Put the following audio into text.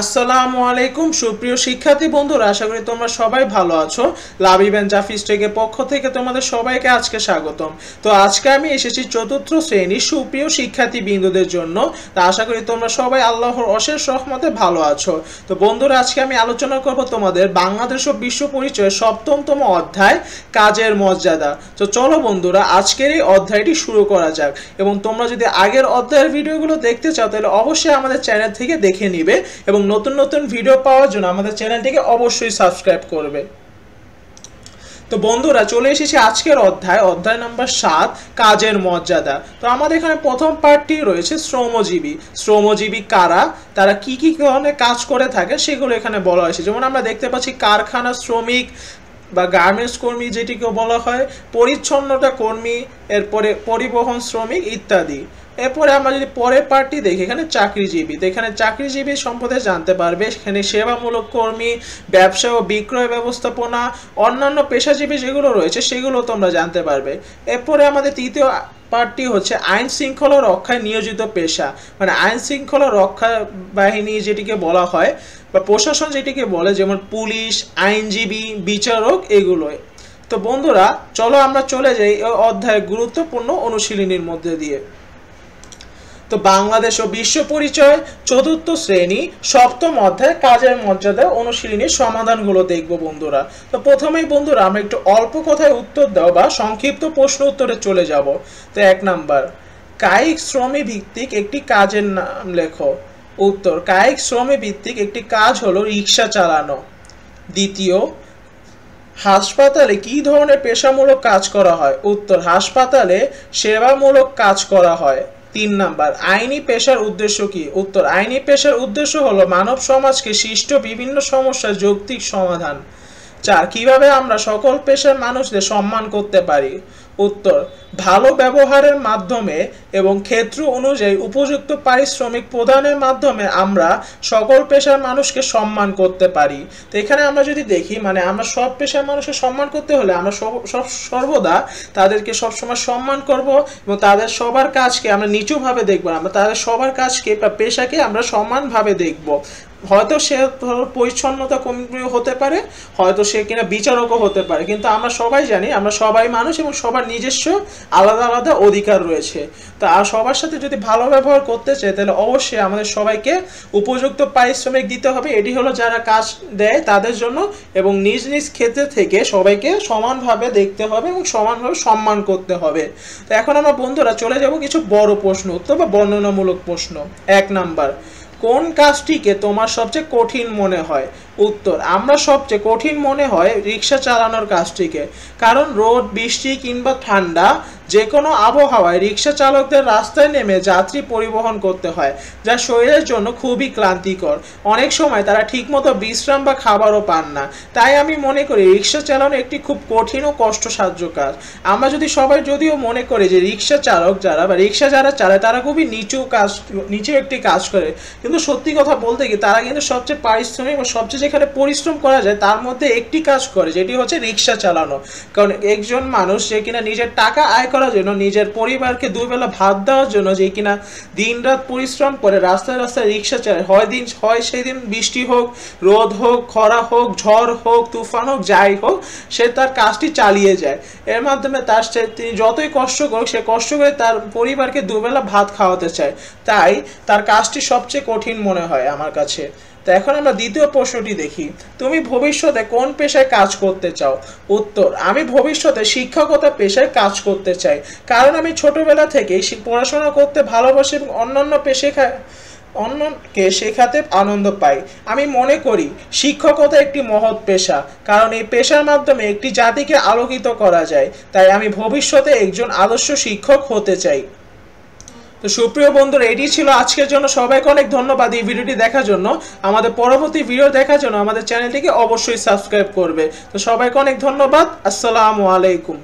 আসসালামু আলাইকুম সুপ্রিয় শিক্ষার্থী বন্ধুরা, আশা করি তোমরা সবাই ভালো আছো। লাভিব এন্ড জাফিস টেকের পক্ষ থেকে তোমাদের সবাইকে আজকে স্বাগতম। তো আজকে আমি এসেছি চতুর্থ শ্রেণীর সুপ্রিয় শিক্ষার্থী বিন্দুদের জন্য। তা আশা করি তোমরা সবাই আল্লাহর অশেষ রহমতে ভালো আছো। তো বন্ধুরা, আজকে আমি আলোচনা করব তোমাদের বাংলাদেশ ও বিশ্ব পরিচয়ের সপ্তমতম অধ্যায় কাজের মর্যাদা। তো চলো বন্ধুরা, আজকের এই অধ্যায়টি শুরু করা যাক। এবং তোমরা যদি আগের অধ্যায়ের ভিডিওগুলো দেখতে চাও তাহলে অবশ্যই আমাদের চ্যানেল থেকে দেখে নিবে এবং নতুন নতুন ভিডিও পাওয়ার জন্য আমাদের চ্যানেলটিকে অবশ্যই সাবস্ক্রাইব করবে। তো বন্ধুরা, চলে এসেছি আজকের অধ্যায় নাম্বার 7 কাজের মর্যাদা। তো আমাদের এখানে প্রথম পার্টটি রয়েছে শ্রমজীবী। শ্রমজীবী কারা, তারা কি কি ধরনের কাজ করে থাকে সেগুলো এখানে বলা হয়েছে। যেমন আমরা দেখতে পাচ্ছি কারখানা শ্রমিক বা গার্মেন্টস কর্মী যেটিকে বলা হয়, পরিচ্ছন্নতা কর্মী, এরপরে পরিবহন শ্রমিক ইত্যাদি। এরপরে আমরা যদি পরের পার্টটি দেখি, এখানে চাকরিজীবী। তো এখানে চাকরিজীবী সম্পর্কে জানতে পারবে। এখানে সেবামূলক কর্মী, ব্যবসা ও বিক্রয় ব্যবস্থাপনা, অন্যান্য পেশাজীবী যেগুলো রয়েছে সেগুলো তোমরা জানতে পারবে। এরপরে আমাদের তৃতীয় পার্টটি হচ্ছে আইন শৃঙ্খলা রক্ষায় নিয়োজিত পেশা, মানে আইন শৃঙ্খলা রক্ষা বাহিনী যেটিকে বলা হয় বা প্রশাসন যেটিকে বলে, যেমন পুলিশ, আইনজীবী, বিচারক, এগুলোই। তো বন্ধুরা, চলো আমরা চলে যাই এই অধ্যায়ের গুরুত্বপূর্ণ অনুশীলনীর মধ্যে দিয়ে। তো বাংলাদেশ ও বিশ্ব পরিচয় চতুর্থ শ্রেণী সপ্তম অধ্যায় কাজের মর্যাদা অনুশীলনীর সমাধানগুলো দেখব বন্ধুরা। তো প্রথমেই বন্ধুরা আমরা একটু অল্প কথায় উত্তর দাও বা সংক্ষিপ্ত প্রশ্ন উত্তরে চলে যাব। তো 1 নাম্বার, কায়িক শ্রমে ভিত্তিক একটি কাজের নাম লেখো। উত্তর, কায়িক শ্রমে ভিত্তিক একটি কাজ হলো রিক্সা চালানো। দ্বিতীয়, হাসপাতালে কি ধরনের পেশামূলক কাজ করা হয়? উত্তর, হাসপাতালে সেবামূলক কাজ করা হয়। 3 নাম্বার, আইনি পেশার উদ্দেশ্য কি? উত্তর, আইনি পেশার উদ্দেশ্য হলো মানব সমাজকে সৃষ্ট বিভিন্ন সমস্যার যৌক্তিক সমাধান। 4, কিভাবে আমরা সকল পেশার মানুষদের সম্মান করতে পারি? উত্তর, ভালো ব্যবহারের মাধ্যমে এবং ক্ষেত্র অনুযায়ী উপযুক্ত পারিশ্রমিক প্রদানের মাধ্যমে আমরা সকল পেশার মানুষকে সম্মান করতে পারি। তো এখানে আমরা যদি দেখি, মানে আমরা সব পেশার মানুষকে সম্মান করতে হলে আমরা সর্বদা তাদেরকে সবসময় সম্মান করব এবং তাদের সবার কাজকে আমরা নিচুভাবে দেখব না, আমরা তাদের সবার কাজকে বা পেশাকে আমরা সমানভাবে দেখব। হয়তো সে পরিচ্ছন্নতা কর্মী হতে পারে, হয়তো সে কিনা বিচারকও হতে পারে, কিন্তু আমরা সবাই জানি আমরা সবাই মানুষ এবং সবার নিজস্ব আলাদা আলাদা অধিকার রয়েছে। তা সবার সাথে যদি ভালো ব্যবহার করতে চাই তাহলে অবশ্যই আমাদের সবাইকে উপযুক্ত পারিশ্রমিক দিতে হবে। এটি হলো যারা কাজ দেয় তাদের জন্য, এবং নিজ নিজ ক্ষেত্রে থেকে সবাইকে সমানভাবে দেখতে হবে এবং সমানভাবে সম্মান করতে হবে। তো এখন আমরা বন্ধুরা চলে যাব কিছু বড় প্রশ্ন উত্তর বা বর্ণনামূলক প্রশ্ন। 1 নাম্বার, কোন কাজটিকে তোমার সবচেয়ে কঠিন মনে হয়? উত্তর, আমরা সবচেয়ে কঠিন মনে হয় রিক্সা চালানোর কাজটিকে। কারণ রোদ, বৃষ্টি কিংবা ঠান্ডা যে কোনো আবহাওয়ায় রিক্সা চালকদের রাস্তায় নেমে যাত্রী পরিবহন করতে হয়, যা শরীরের জন্য খুবই ক্লান্তিকর। অনেক সময় তারা ঠিকমতো বিশ্রাম বা খাবারও পান না। তাই আমি মনে করি রিক্সা চালানো একটি খুব কঠিন ও কষ্টসাধ্য কাজ। আমরা যদি সবাই যদিও মনে করি যে রিক্সা চালক যারা বা রিক্সা যারা চালায় তারা খুবই নিচু একটি কাজ করে, কিন্তু সত্যি কথা বলতে কি তারা কিন্তু সবচেয়ে পারিশ্রমিক বা সবচেয়ে যেখানে পরিশ্রম করা যায় তার মধ্যে একটি কাজ করে, যেটি হচ্ছে রিক্সা চালানো। কারণ একজন মানুষ যে কিনা নিজের টাকা আয় করার জন্য, নিজের পরিবারকে দুবেলা ভাত দেওয়ার জন্য যে কিনা দিনরাত পরিশ্রম করে রাস্তায় রাস্তায় রিক্সা চালায়, হয় সেই দিন বৃষ্টি হোক, রোদ হোক, খরা হোক, ঝড় হোক, তুফান হোক, যাই হোক, সে তার কাজটি চালিয়ে যায়। এর মাধ্যমে তিনি যতই কষ্ট করুক, সে কষ্ট করে তার পরিবারকে দুবেলা ভাত খাওয়াতে চায়। তাই তার কাজটি সবচেয়ে কঠিন মনে হয় আমার কাছে। তো এখন আমরা দ্বিতীয় প্রশ্নটি দেখি, তুমি ভবিষ্যতে কোন পেশায় কাজ করতে চাও? উত্তর, আমি ভবিষ্যতে শিক্ষকতা পেশায় কাজ করতে চাই। কারণ আমি ছোটবেলা থেকেই পড়াশোনা করতে ভালোবাসি এবং অন্যকে শেখাতে আনন্দ পাই। আমি মনে করি শিক্ষকতা একটি মহৎ পেশা, কারণ এই পেশার মাধ্যমে একটি জাতিকে আলোকিত করা যায়। তাই আমি ভবিষ্যতে একজন আদর্শ শিক্ষক হতে চাই। তো সুপ্রিয় বন্ধুরা, এটি ছিল আজকের জন্য। সবাইকে অনেক ধন্যবাদ এই ভিডিওটি দেখার জন্য। আমাদের পরবর্তী ভিডিও দেখার জন্য আমাদের চ্যানেলটিকে অবশ্যই সাবস্ক্রাইব করবে। তো সবাইকে অনেক ধন্যবাদ। আসসালামু আলাইকুম।